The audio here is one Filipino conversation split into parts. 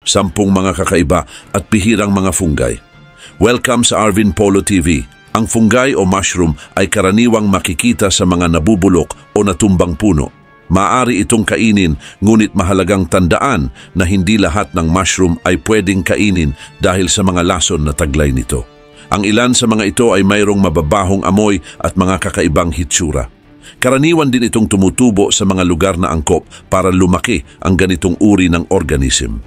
10 mga kakaiba at bihirang mga fungi. Welcome sa Arvin Polo TV. Ang fungi o mushroom ay karaniwang makikita sa mga nabubulok o natumbang puno. Maaari itong kainin, ngunit mahalagang tandaan na hindi lahat ng mushroom ay pwedeng kainin dahil sa mga lason na taglay nito. Ang ilan sa mga ito ay mayroong mababahong amoy at mga kakaibang hitsura. Karaniwan din itong tumutubo sa mga lugar na angkop para lumaki ang ganitong uri ng organism.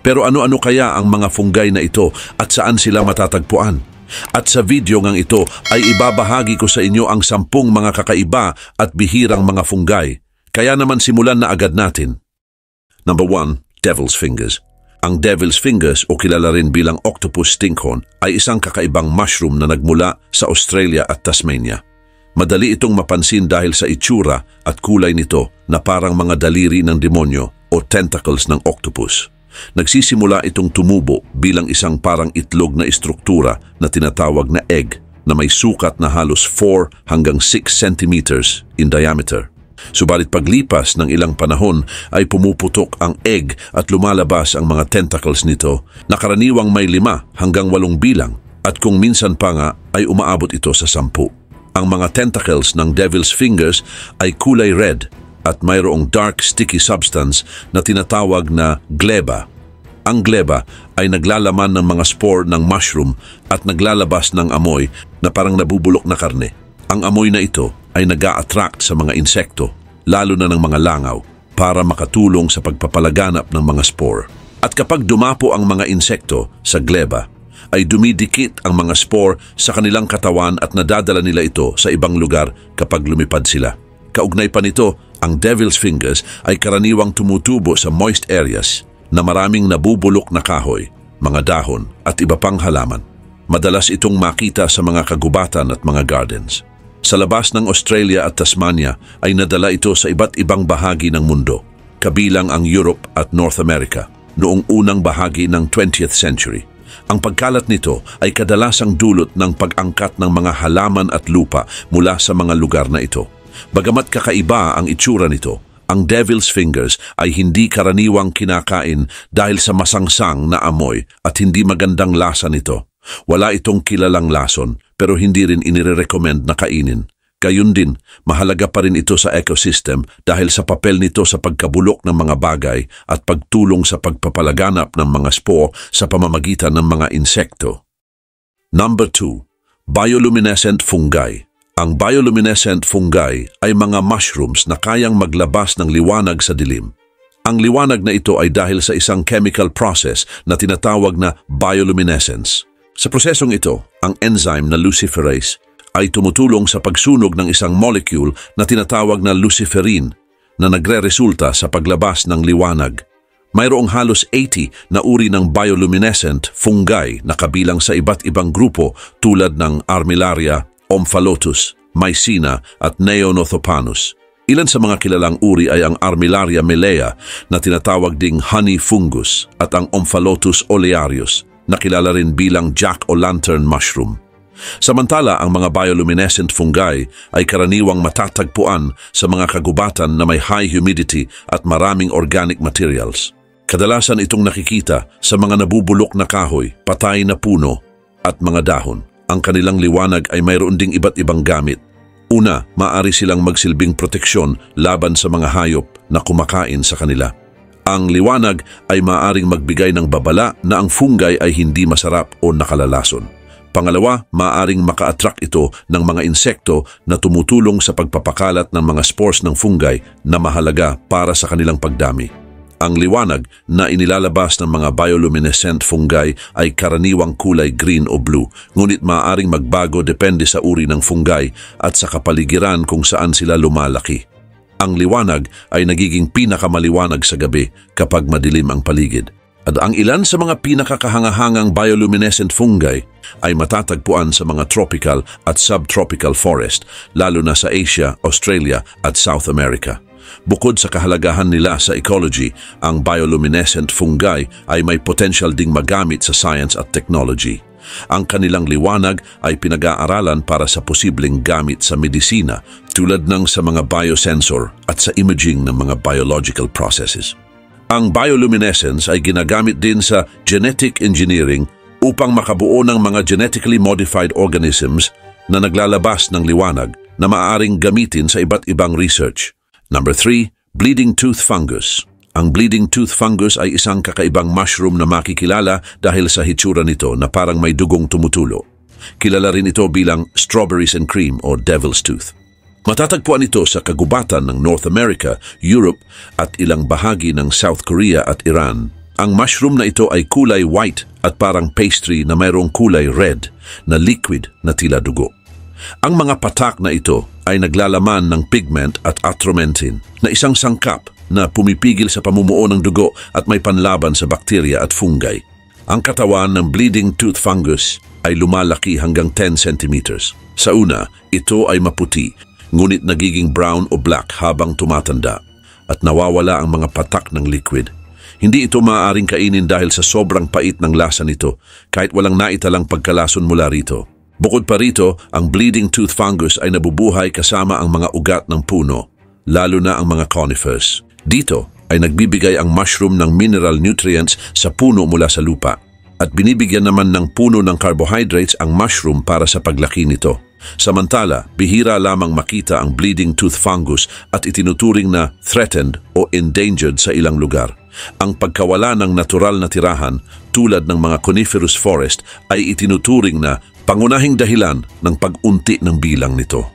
Pero ano-ano kaya ang mga fungi na ito at saan sila matatagpuan? At sa video ngang ito ay ibabahagi ko sa inyo ang 10 mga kakaiba at bihirang mga fungi. Kaya naman simulan na agad natin. Number 1, devil's fingers. Ang devil's fingers o kilala rin bilang octopus stinkhorn ay isang kakaibang mushroom na nagmula sa Australia at Tasmania. Madali itong mapansin dahil sa itsura at kulay nito na parang mga daliri ng demonyo o tentacles ng octopus. Nagsisimula itong tumubo bilang isang parang itlog na istruktura na tinatawag na egg na may sukat na halos 4 hanggang 6 centimeters in diameter. Subalit paglipas ng ilang panahon ay pumuputok ang egg at lumalabas ang mga tentacles nito na karaniwang may 5 hanggang 8 bilang at kung minsan pa nga ay umaabot ito sa 10. Ang mga tentacles ng devil's fingers ay kulay red at mayroong dark sticky substance na tinatawag na gleba. Ang gleba ay naglalaman ng mga spore ng mushroom at naglalabas ng amoy na parang nabubulok na karne. Ang amoy na ito ay nag-a-attract sa mga insekto, lalo na ng mga langaw, para makatulong sa pagpapalaganap ng mga spore. At kapag dumapo ang mga insekto sa gleba, ay dumidikit ang mga spore sa kanilang katawan at nadadala nila ito sa ibang lugar kapag lumipad sila. Kaugnay pa nito, ang devil's fingers ay karaniwang tumutubo sa moist areas na maraming nabubulok na kahoy, mga dahon at iba pang halaman. Madalas itong makita sa mga kagubatan at mga gardens. Sa labas ng Australia at Tasmania ay nadala ito sa iba't ibang bahagi ng mundo, kabilang ang Europe at North America, noong unang bahagi ng 20th century. Ang pagkalat nito ay kadalasang dulot ng pag-angkat ng mga halaman at lupa mula sa mga lugar na ito. Bagamat kakaiba ang itsura nito, ang devil's fingers ay hindi karaniwang kinakain dahil sa masangsang na amoy at hindi magandang lasa nito. Wala itong kilalang lason pero hindi rin inirecommend na kainin. Gayun din, mahalaga pa rin ito sa ecosystem dahil sa papel nito sa pagkabulok ng mga bagay at pagtulong sa pagpapalaganap ng mga spore sa pamamagitan ng mga insekto. Number 2, bioluminescent fungi. Ang bioluminescent fungi ay mga mushrooms na kayang maglabas ng liwanag sa dilim. Ang liwanag na ito ay dahil sa isang chemical process na tinatawag na bioluminescence. Sa prosesong ito, ang enzyme na luciferase ay tumutulong sa pagsunog ng isang molecule na tinatawag na luciferin na nagre-resulta sa paglabas ng liwanag. Mayroong halos 80 na uri ng bioluminescent fungi na kabilang sa iba't ibang grupo tulad ng Armillaria, Omphalotus, Mycena at Neonothopanus. Ilan sa mga kilalang uri ay ang Armillaria melea na tinatawag ding honey fungus at ang Omphalotus olearius na kilala rin bilang jack-o'-lantern mushroom. Samantala, ang mga bioluminescent fungi ay karaniwang matatagpuan sa mga kagubatan na may high humidity at maraming organic materials. Kadalasan itong nakikita sa mga nabubulok na kahoy, patay na puno at mga dahon. Ang kanilang liwanag ay mayroon ding iba't ibang gamit. Una, maaari silang magsilbing proteksyon laban sa mga hayop na kumakain sa kanila. Ang liwanag ay maaaring magbigay ng babala na ang fungi ay hindi masarap o nakalalason. Pangalawa, maaaring maka-attract ito ng mga insekto na tumutulong sa pagpapakalat ng mga spores ng fungi na mahalaga para sa kanilang pagdami. Ang liwanag na inilalabas ng mga bioluminescent fungi ay karaniwang kulay green o blue, ngunit maaaring magbago depende sa uri ng fungi at sa kapaligiran kung saan sila lumalaki. Ang liwanag ay nagiging pinakamaliwanag sa gabi kapag madilim ang paligid. At ang ilan sa mga pinakakahangahangang bioluminescent fungi ay matatagpuan sa mga tropical at subtropical forest, lalo na sa Asia, Australia at South America. Bukod sa kahalagahan nila sa ecology, ang bioluminescent fungi ay may potential ding magamit sa science at technology. Ang kanilang liwanag ay pinag-aaralan para sa posibleng gamit sa medisina tulad ng sa mga biosensor at sa imaging ng mga biological processes. Ang bioluminescence ay ginagamit din sa genetic engineering upang makabuo ng mga genetically modified organisms na naglalabas ng liwanag na maaaring gamitin sa iba't ibang research. Number 3, bleeding tooth fungus. Ang bleeding tooth fungus ay isang kakaibang mushroom na makikilala dahil sa hitsura nito na parang may dugong tumutulo. Kilala rin ito bilang strawberries and cream o devil's tooth. Matatagpuan ito sa kagubatan ng North America, Europe at ilang bahagi ng South Korea at Iran. Ang mushroom na ito ay kulay white at parang pastry na mayroong kulay red na liquid na tila dugo. Ang mga patak na ito ay naglalaman ng pigment at atromentin na isang sangkap na pumipigil sa pamumuo ng dugo at may panlaban sa bakterya at fungi. Ang katawan ng bleeding tooth fungus ay lumalaki hanggang 10 centimeters. Sa una, ito ay maputi, ngunit nagiging brown o black habang tumatanda at nawawala ang mga patak ng liquid. Hindi ito maaaring kainin dahil sa sobrang pait ng lasa nito kahit walang naitalang pagkalason mula rito. Bukod pa rito, ang bleeding tooth fungus ay nabubuhay kasama ang mga ugat ng puno, lalo na ang mga conifers. Dito ay nagbibigay ang mushroom ng mineral nutrients sa puno mula sa lupa at binibigyan naman ng puno ng carbohydrates ang mushroom para sa paglaki nito. Samantala, bihira lamang makita ang bleeding tooth fungus at itinuturing na threatened o endangered sa ilang lugar. Ang pagkawala ng natural na tirahan tulad ng mga coniferous forest ay itinuturing na pangunahing dahilan ng pag-unti ng bilang nito.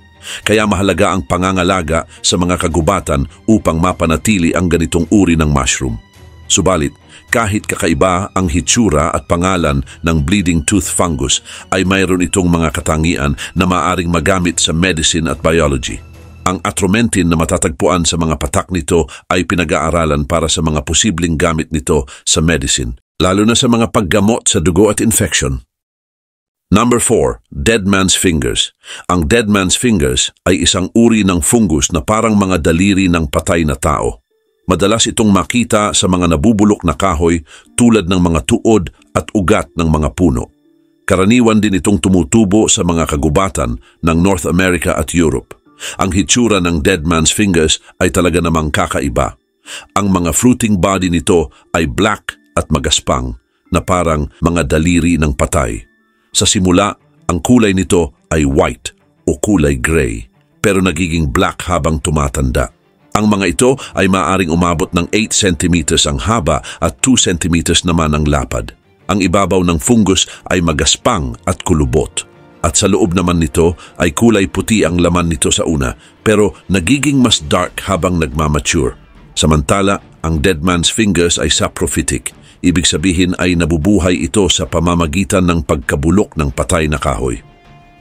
Kaya mahalaga ang pangangalaga sa mga kagubatan upang mapanatili ang ganitong uri ng mushroom. Subalit, kahit kakaiba ang hitsura at pangalan ng bleeding tooth fungus, ay mayroon itong mga katangian na maaaring magamit sa medicine at biology. Ang atromentin na matatagpuan sa mga patak nito ay pinag-aaralan para sa mga posibleng gamit nito sa medicine, lalo na sa mga paggamot sa dugo at infection. Number 4, dead man's fingers. Ang dead man's fingers ay isang uri ng fungus na parang mga daliri ng patay na tao. Madalas itong makita sa mga nabubulok na kahoy tulad ng mga tuod at ugat ng mga puno. Karaniwan din itong tumutubo sa mga kagubatan ng North America at Europe. Ang hitsura ng dead man's fingers ay talaga namang kakaiba. Ang mga fruiting body nito ay black at magaspang na parang mga daliri ng patay. Sa simula, ang kulay nito ay white o kulay gray, pero nagiging black habang tumatanda. Ang mga ito ay maaaring umabot ng 8 centimeters ang haba at 2 centimeters naman ang lapad. Ang ibabaw ng fungus ay magaspang at kulubot. At sa loob naman nito ay kulay puti ang laman nito sa una, pero nagiging mas dark habang nagmamature. Samantala, ang dead man's fingers ay saprophytic. Ibig sabihin ay nabubuhay ito sa pamamagitan ng pagkabulok ng patay na kahoy.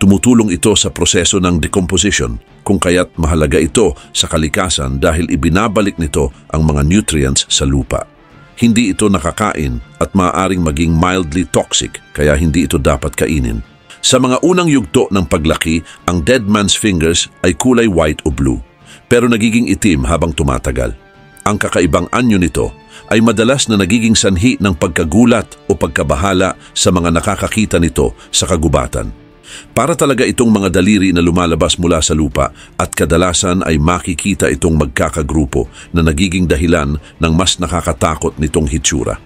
Tumutulong ito sa proseso ng decomposition, kung kaya't mahalaga ito sa kalikasan dahil ibinabalik nito ang mga nutrients sa lupa. Hindi ito nakakain at maaaring maging mildly toxic, kaya hindi ito dapat kainin. Sa mga unang yugto ng paglaki, ang dead man's fingers ay kulay white o blue, pero nagiging itim habang tumatagal. Ang kakaibang anyo nito ay madalas na nagiging sanhi ng pagkagulat o pagkabahala sa mga nakakakita nito sa kagubatan. Para talaga itong mga daliri na lumalabas mula sa lupa at kadalasan ay makikita itong magkakagrupo na nagiging dahilan ng mas nakakatakot nitong hitsura.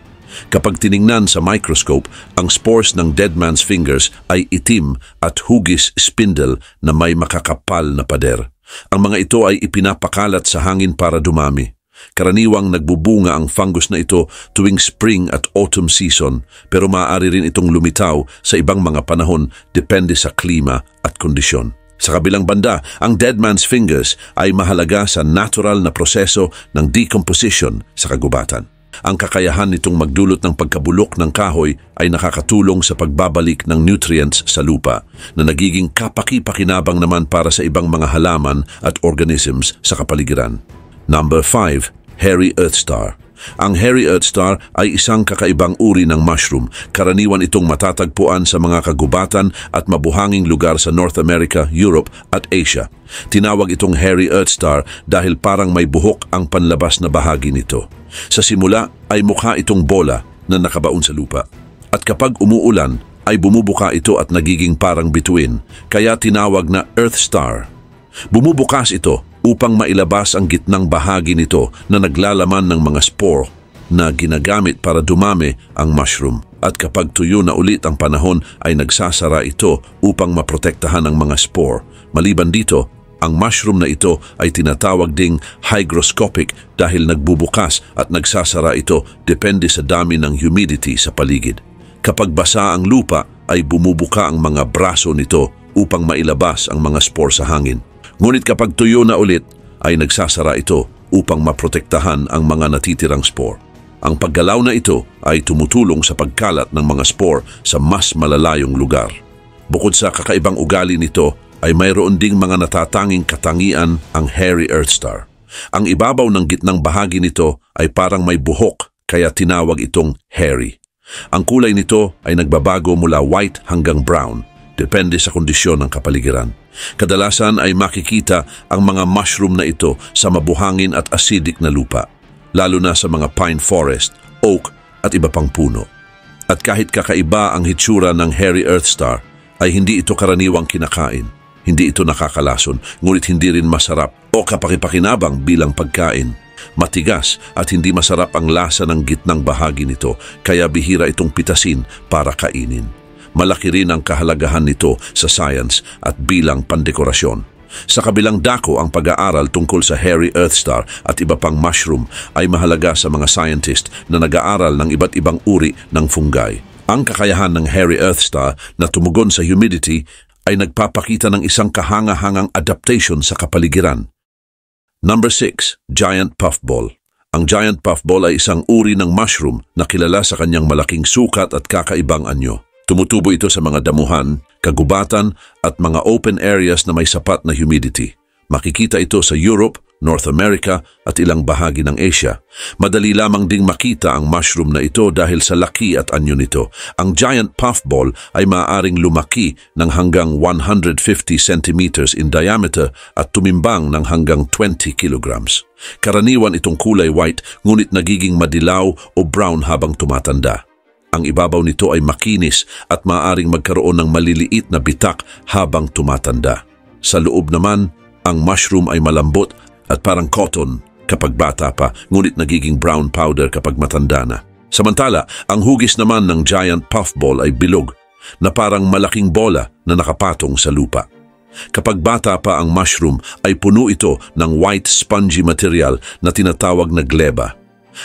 Kapag tiningnan sa microscope, ang spores ng dead man's fingers ay itim at hugis spindle na may makakapal na pader. Ang mga ito ay ipinapakalat sa hangin para dumami. Karaniwang nagbubunga ang fungus na ito tuwing spring at autumn season, pero maaari rin itong lumitaw sa ibang mga panahon depende sa klima at kondisyon. Sa kabilang banda, ang dead man's fingers ay mahalaga sa natural na proseso ng decomposition sa kagubatan. Ang kakayahan nitong magdulot ng pagkabulok ng kahoy ay nakakatulong sa pagbabalik ng nutrients sa lupa na nagiging kapaki-pakinabang naman para sa ibang mga halaman at organisms sa kapaligiran. Number 5, hairy earth star. Ang hairy earth star ay isang kakaibang uri ng mushroom. Karaniwan itong matatagpuan sa mga kagubatan at mabuhanging lugar sa North America, Europe at Asia. Tinawag itong hairy earth star dahil parang may buhok ang panlabas na bahagi nito. Sa simula ay mukha itong bola na nakabaon sa lupa. At kapag umuulan ay bumubuka ito at nagiging parang bituin, kaya tinawag na earth star. Bumubukas ito upang mailabas ang gitnang bahagi nito na naglalaman ng mga spore na ginagamit para dumami ang mushroom. At kapag tuyo na ulit ang panahon ay nagsasara ito upang maprotektahan ang mga spore. Maliban dito, ang mushroom na ito ay tinatawag ding hygroscopic dahil nagbubukas at nagsasara ito depende sa dami ng humidity sa paligid. Kapag basa ang lupa ay bumubuka ang mga braso nito upang mailabas ang mga spore sa hangin. Ngunit kapag tuyo na ulit ay nagsasara ito upang maprotektahan ang mga natitirang spore. Ang paggalaw na ito ay tumutulong sa pagkalat ng mga spore sa mas malalayong lugar. Bukod sa kakaibang ugali nito, ay mayroon ding mga natatanging katangian ang hairy earth star. Ang ibabaw ng gitnang bahagi nito ay parang may buhok kaya tinawag itong hairy. Ang kulay nito ay nagbabago mula white hanggang brown, depende sa kondisyon ng kapaligiran. Kadalasan ay makikita ang mga mushroom na ito sa mabuhangin at acidic na lupa, lalo na sa mga pine forest, oak at iba pang puno. At kahit kakaiba ang hitsura ng hairy earth star, ay hindi ito karaniwang kinakain. Hindi ito nakakalason, ngunit hindi rin masarap o kapakipakinabang bilang pagkain. Matigas at hindi masarap ang lasa ng gitnang bahagi nito, kaya bihira itong pitasin para kainin. Malaki rin ang kahalagahan nito sa science at bilang pandekorasyon. Sa kabilang dako ang pag-aaral tungkol sa hairy earth star at iba pang mushroom ay mahalaga sa mga scientist na nag-aaral ng iba't ibang uri ng fungi. Ang kakayahan ng hairy earth star na tumugon sa humidity ay nagpapakita ng isang kahanga-hangang adaptation sa kapaligiran. Number 6. Giant puffball. Ang giant puffball ay isang uri ng mushroom na kilala sa kanyang malaking sukat at kakaibang anyo. Tumutubo ito sa mga damuhan, kagubatan at mga open areas na may sapat na humidity. Makikita ito sa Europe, North America at ilang bahagi ng Asia. Madali lamang ding makita ang mushroom na ito dahil sa laki at anyo nito. Ang giant puffball ay maaaring lumaki ng hanggang 150 centimeters in diameter at tumimbang ng hanggang 20 kilograms. Karaniwan itong kulay white ngunit nagiging madilaw o brown habang tumatanda. Ang ibabaw nito ay makinis at maaaring magkaroon ng maliliit na bitak habang tumatanda. Sa loob naman, ang mushroom ay malambot at parang cotton kapag bata pa, ngunit nagiging brown powder kapag matanda na. Samantala, ang hugis naman ng giant puffball ay bilog, na parang malaking bola na nakapatong sa lupa. Kapag bata pa ang mushroom, ay puno ito ng white spongy material na tinatawag na gleba.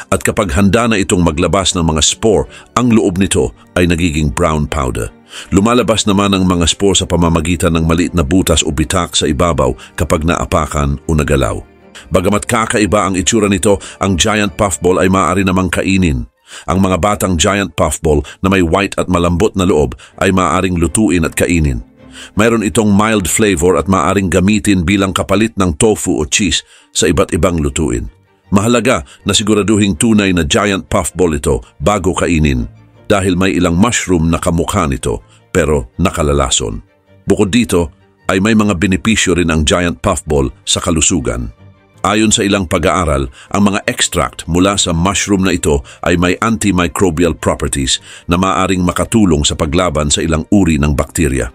At kapag handa na itong maglabas ng mga spore, ang loob nito ay nagiging brown powder. Lumalabas naman ang mga spore sa pamamagitan ng maliit na butas o bitak sa ibabaw kapag naapakan o nagalaw. Bagamat kakaiba ang itsura nito, ang giant puffball ay maaari namang kainin. Ang mga batang giant puffball na may white at malambot na loob ay maaaring lutuin at kainin. Mayroon itong mild flavor at maaaring gamitin bilang kapalit ng tofu o cheese sa iba't ibang lutuin. Mahalaga na siguraduhing tunay na giant puffball ito bago kainin dahil may ilang mushroom na kamukha nito pero nakalalason. Bukod dito ay may mga benepisyo rin ang giant puffball sa kalusugan. Ayon sa ilang pag-aaral, ang mga extract mula sa mushroom na ito ay may antimicrobial properties na maaaring makatulong sa paglaban sa ilang uri ng bakterya.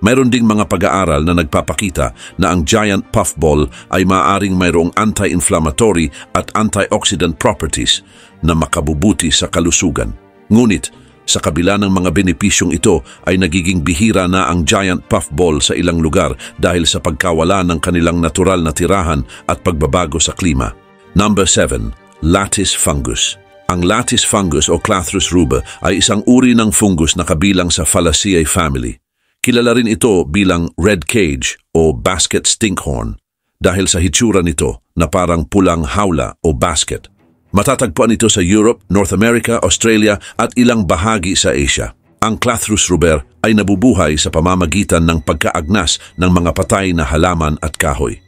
Mayroon ding mga pag-aaral na nagpapakita na ang giant puffball ay maaaring mayroong anti-inflammatory at antioxidant properties na makabubuti sa kalusugan. Ngunit, sa kabila ng mga benepisyong ito ay nagiging bihira na ang giant puffball sa ilang lugar dahil sa pagkawala ng kanilang natural na tirahan at pagbabago sa klima. Number 7. Lattice fungus. Ang lattice fungus o Clathrus ruber ay isang uri ng fungus na kabilang sa Fallaceae family. Kilala rin ito bilang red cage o basket stinkhorn dahil sa hitsura nito na parang pulang hawla o basket. Matatagpuan ito sa Europe, North America, Australia at ilang bahagi sa Asia. Ang Clathrus ruber ay nabubuhay sa pamamagitan ng pagkaagnas ng mga patay na halaman at kahoy.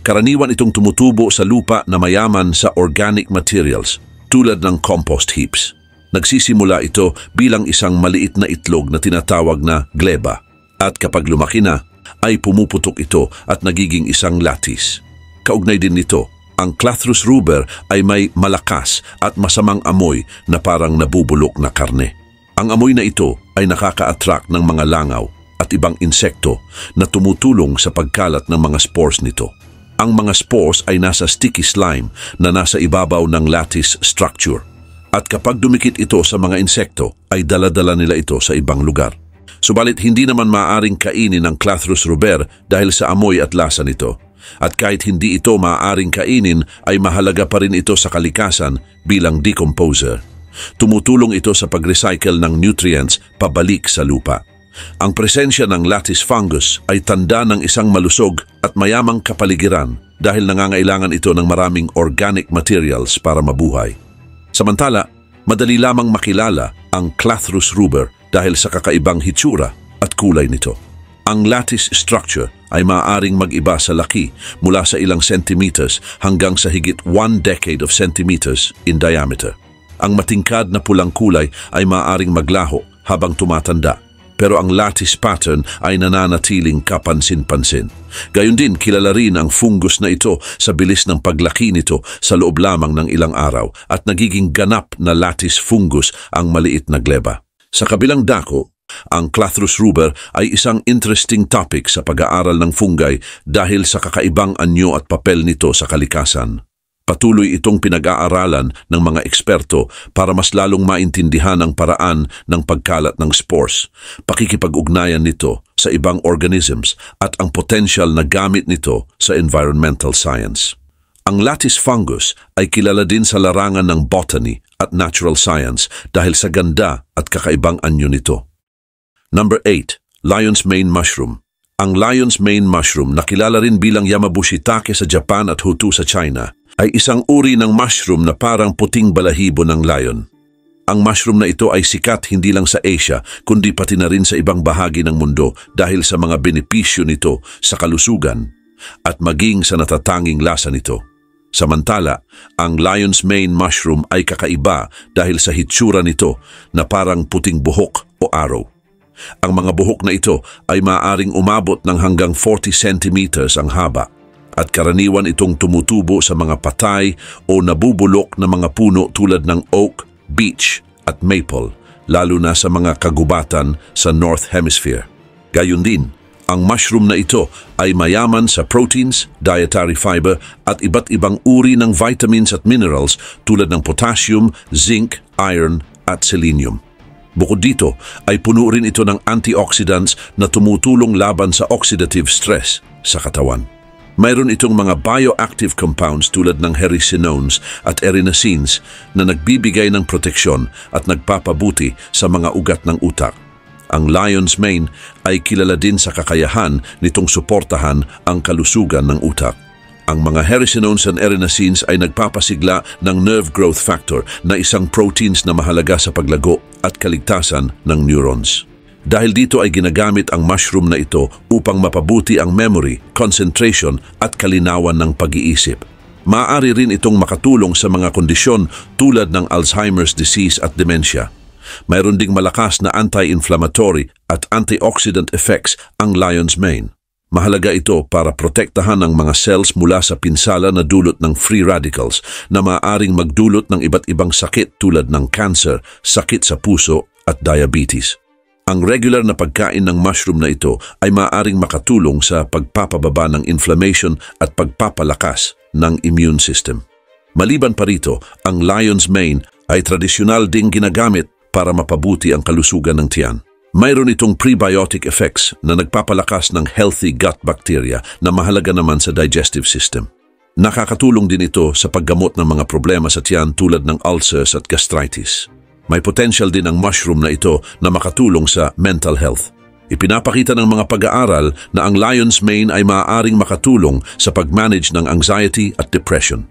Karaniwan itong tumutubo sa lupa na mayaman sa organic materials tulad ng compost heaps. Nagsisimula ito bilang isang maliit na itlog na tinatawag na gleba at kapag lumaki na ay pumuputok ito at nagiging isang lattice. Kaugnay din nito, ang Clathrus ruber ay may malakas at masamang amoy na parang nabubulok na karne. Ang amoy na ito ay nakaka-attract ng mga langaw at ibang insekto na tumutulong sa pagkalat ng mga spores nito. Ang mga spores ay nasa sticky slime na nasa ibabaw ng lattice structure. At kapag dumikit ito sa mga insekto, ay dala-dala nila ito sa ibang lugar. Subalit hindi naman maaaring kainin ang Clathrus ruber dahil sa amoy at lasa nito. At kahit hindi ito maaaring kainin, ay mahalaga pa rin ito sa kalikasan bilang decomposer. Tumutulong ito sa pag-recycle ng nutrients pabalik sa lupa. Ang presensya ng lattice fungus ay tanda ng isang malusog at mayamang kapaligiran dahil nangangailangan ito ng maraming organic materials para mabuhay. Samantala, madali lamang makilala ang Clathrus ruber dahil sa kakaibang hitsura at kulay nito. Ang lattice structure ay maaaring mag-iba sa laki mula sa ilang centimeters hanggang sa higit 1 decade of centimeters in diameter. Ang matingkad na pulang kulay ay maaaring maglaho habang tumatanda, pero ang lattice pattern ay nananatiling kapansin-pansin. Gayun din, kilala rin ang fungus na ito sa bilis ng paglaki nito sa loob lamang ng ilang araw at nagiging ganap na lattice fungus ang maliit na gleba. Sa kabilang dako, ang Clathrus ruber ay isang interesting topic sa pag-aaral ng fungi dahil sa kakaibang anyo at papel nito sa kalikasan. Patuloy itong pinag-aaralan ng mga eksperto para mas lalong maintindihan ang paraan ng pagkalat ng spores, pakikipag-ugnayan nito sa ibang organisms at ang potential na gamit nito sa environmental science. Ang lattice fungus ay kilala din sa larangan ng botany at natural science dahil sa ganda at kakaibang anyo nito. Number 8. Lion's Mane Mushroom. Ang lion's mane mushroom na kilala rin bilang Yamabushitake sa Japan at Hutu sa China ay isang uri ng mushroom na parang puting balahibo ng lion. Ang mushroom na ito ay sikat hindi lang sa Asia kundi pati na rin sa ibang bahagi ng mundo dahil sa mga benepisyo nito sa kalusugan at maging sa natatanging lasa nito. Samantala, ang lion's mane mushroom ay kakaiba dahil sa hitsura nito na parang puting buhok o arrow. Ang mga buhok na ito ay maaaring umabot ng hanggang 40 centimeters ang haba at karaniwan itong tumutubo sa mga patay o nabubulok na mga puno tulad ng oak, beech at maple, lalo na sa mga kagubatan sa North Hemisphere. Gayun din, ang mushroom na ito ay mayaman sa proteins, dietary fiber at iba't ibang uri ng vitamins at minerals tulad ng potassium, zinc, iron at selenium. Bukod dito, ay puno rin ito ng antioxidants na tumutulong laban sa oxidative stress sa katawan. Mayroon itong mga bioactive compounds tulad ng hericenones at erinacines na nagbibigay ng proteksyon at nagpapabuti sa mga ugat ng utak. Ang lion's mane ay kilala din sa kakayahan nitong suportahan ang kalusugan ng utak. Ang mga hericenones and erinacines ay nagpapasigla ng nerve growth factor na isang proteins na mahalaga sa paglago at kaligtasan ng neurons. Dahil dito ay ginagamit ang mushroom na ito upang mapabuti ang memory, concentration at kalinawan ng pag-iisip. Maaari rin itong makatulong sa mga kondisyon tulad ng Alzheimer's disease at dementia. Mayroon ding malakas na anti-inflammatory at antioxidant effects ang lion's mane. Mahalaga ito para protektahan ang mga cells mula sa pinsala na dulot ng free radicals na maaaring magdulot ng iba't ibang sakit tulad ng cancer, sakit sa puso at diabetes. Ang regular na pagkain ng mushroom na ito ay maaaring makatulong sa pagpapababa ng inflammation at pagpapalakas ng immune system. Maliban pa rito, ang lion's mane ay tradisyonal ding ginagamit para mapabuti ang kalusugan ng tiyan. Mayroon itong prebiotic effects na nagpapalakas ng healthy gut bacteria na mahalaga naman sa digestive system. Nakakatulong din ito sa paggamot ng mga problema sa tiyan tulad ng ulcers at gastritis. May potential din ang mushroom na ito na makatulong sa mental health. Ipinapakita ng mga pag-aaral na ang lion's mane ay maaaring makatulong sa pag-manage ng anxiety at depression.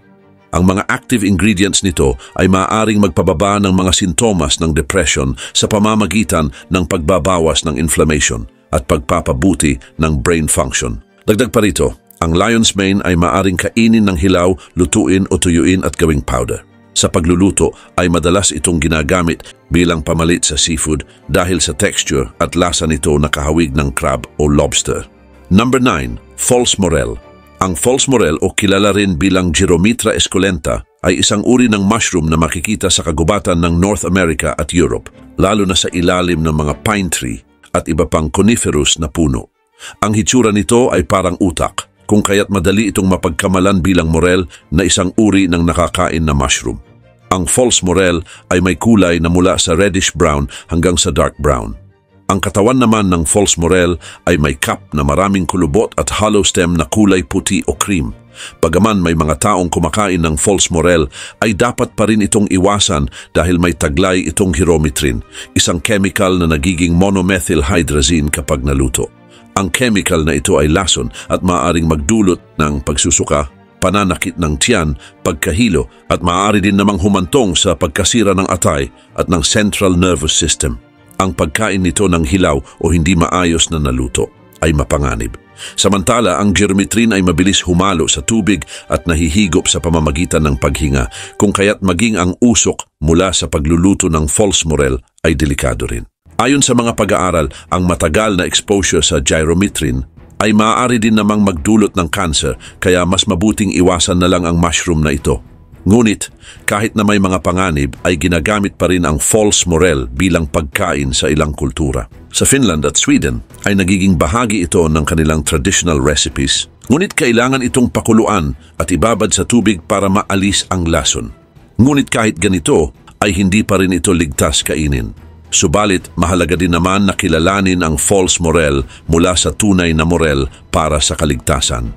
Ang mga active ingredients nito ay maaaring magpababa ng mga sintomas ng depression sa pamamagitan ng pagbabawas ng inflammation at pagpapabuti ng brain function. Dagdag pa rito, ang lion's mane ay maaaring kainin ng hilaw, lutuin o tuyuin at gawing powder. Sa pagluluto ay madalas itong ginagamit bilang pamalit sa seafood dahil sa texture at lasa nito na kahawig ng crab o lobster. Number 9. False morel. Ang false morel o kilala rin bilang Gyromitra esculenta ay isang uri ng mushroom na makikita sa kagubatan ng North America at Europe, lalo na sa ilalim ng mga pine tree at iba pang coniferous na puno. Ang hitsura nito ay parang utak, kung kaya't madali itong mapagkamalan bilang morel na isang uri ng nakakain na mushroom. Ang false morel ay may kulay na mula sa reddish-brown hanggang sa dark brown. Ang katawan naman ng false morel ay may cap na maraming kulubot at hollow stem na kulay puti o cream. Bagaman may mga taong kumakain ng false morel, ay dapat pa rin itong iwasan dahil may taglay itong hyrometrin, isang chemical na nagiging monomethylhydrazine kapag naluto. Ang chemical na ito ay lason at maaaring magdulot ng pagsusuka, pananakit ng tiyan, pagkahilo at maaari din namang humantong sa pagkasira ng atay at ng central nervous system. Ang pagkain nito ng hilaw o hindi maayos na naluto ay mapanganib. Samantala, ang germitrin ay mabilis humalo sa tubig at nahihigop sa pamamagitan ng paghinga, kung kaya't maging ang usok mula sa pagluluto ng false morel ay delikado rin. Ayon sa mga pag-aaral, ang matagal na exposure sa gyrometrin ay maaari din namang magdulot ng cancer, kaya mas mabuting iwasan na lang ang mushroom na ito. Ngunit, kahit na may mga panganib, ay ginagamit pa rin ang false morel bilang pagkain sa ilang kultura. Sa Finland at Sweden ay nagiging bahagi ito ng kanilang traditional recipes, ngunit kailangan itong pakuluan at ibabad sa tubig para maalis ang lason. Ngunit kahit ganito, ay hindi pa rin ito ligtas kainin. Subalit, mahalaga din naman na kilalanin ang false morel mula sa tunay na morel para sa kaligtasan.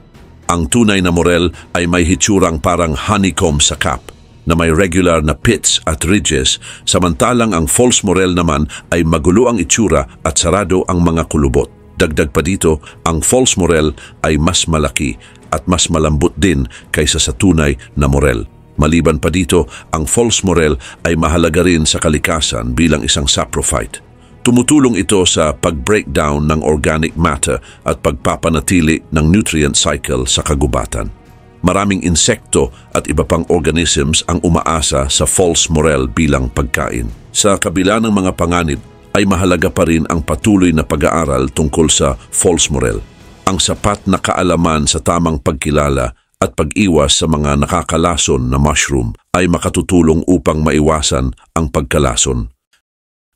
Ang tunay na morel ay may hitsurang parang honeycomb sa cap na may regular na pits at ridges, samantalang ang false morel naman ay magulo ang itsura at sarado ang mga kulubot. Dagdag pa dito, ang false morel ay mas malaki at mas malambot din kaysa sa tunay na morel. Maliban pa dito, ang false morel ay mahalaga rin sa kalikasan bilang isang saprophyte. Tumutulong ito sa pag-breakdown ng organic matter at pagpapanatili ng nutrient cycle sa kagubatan. Maraming insekto at iba pang organisms ang umaasa sa false morel bilang pagkain. Sa kabila ng mga panganib, ay mahalaga pa rin ang patuloy na pag-aaral tungkol sa false morel. Ang sapat na kaalaman sa tamang pagkilala at pag-iwas sa mga nakakalason na mushroom ay makatutulong upang maiwasan ang pagkalason.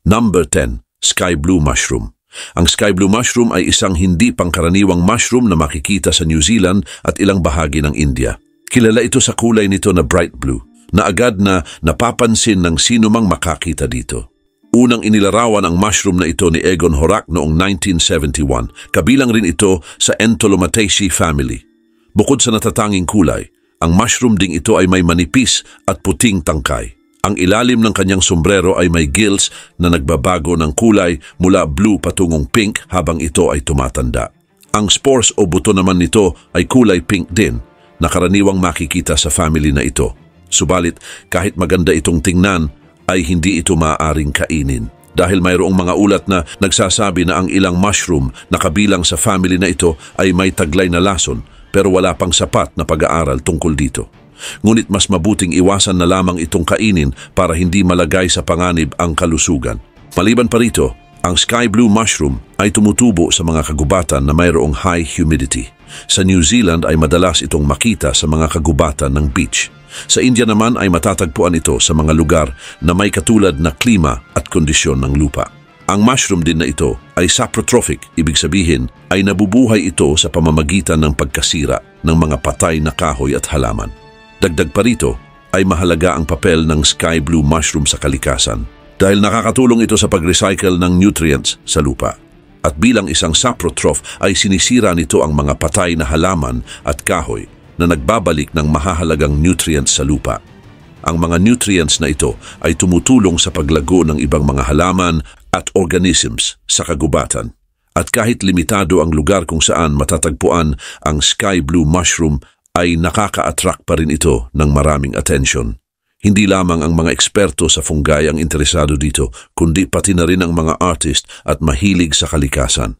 Number 10. Sky blue mushroom. Ang sky blue mushroom ay isang hindi pangkaraniwang mushroom na makikita sa New Zealand at ilang bahagi ng India. Kilala ito sa kulay nito na bright blue, na agad na napapansin ng sinumang makakita dito. Unang inilarawan ang mushroom na ito ni Egon Horak noong 1971, kabilang rin ito sa Entomotaceae family. Bukod sa natatanging kulay, ang mushroom ding ito ay may manipis at puting tangkay. Ang ilalim ng kanyang sombrero ay may gills na nagbabago ng kulay mula blue patungong pink habang ito ay tumatanda. Ang spores o buto naman nito ay kulay pink din, na karaniwang makikita sa family na ito. Subalit, kahit maganda itong tingnan, ay hindi ito maaaring kainin. Dahil mayroong mga ulat na nagsasabi na ang ilang mushroom na kabilang sa family na ito ay may taglay na lason, pero wala pang sapat na pag-aaral tungkol dito. Ngunit mas mabuting iwasan na lamang itong kainin para hindi malagay sa panganib ang kalusugan. Maliban pa rito, ang sky blue mushroom ay tumutubo sa mga kagubatan na mayroong high humidity. Sa New Zealand ay madalas itong makita sa mga kagubatan ng beach. Sa India naman ay matatagpuan ito sa mga lugar na may katulad na klima at kondisyon ng lupa. Ang mushroom din na ito ay saprotrophic, ibig sabihin ay nabubuhay ito sa pamamagitan ng pagkasira ng mga patay na kahoy at halaman. Dagdag pa rito ay mahalaga ang papel ng sky blue mushroom sa kalikasan dahil nakakatulong ito sa pag-recycle ng nutrients sa lupa. At bilang isang saprotroph ay sinisira nito ang mga patay na halaman at kahoy na nagbabalik ng mahahalagang nutrients sa lupa. Ang mga nutrients na ito ay tumutulong sa paglago ng ibang mga halaman at organisms sa kagubatan. At kahit limitado ang lugar kung saan matatagpuan ang sky blue mushroom, ay nakaka-attract pa rin ito ng maraming atensyon. Hindi lamang ang mga eksperto sa fungi ang interesado dito, kundi pati na rin ang mga artist at mahilig sa kalikasan.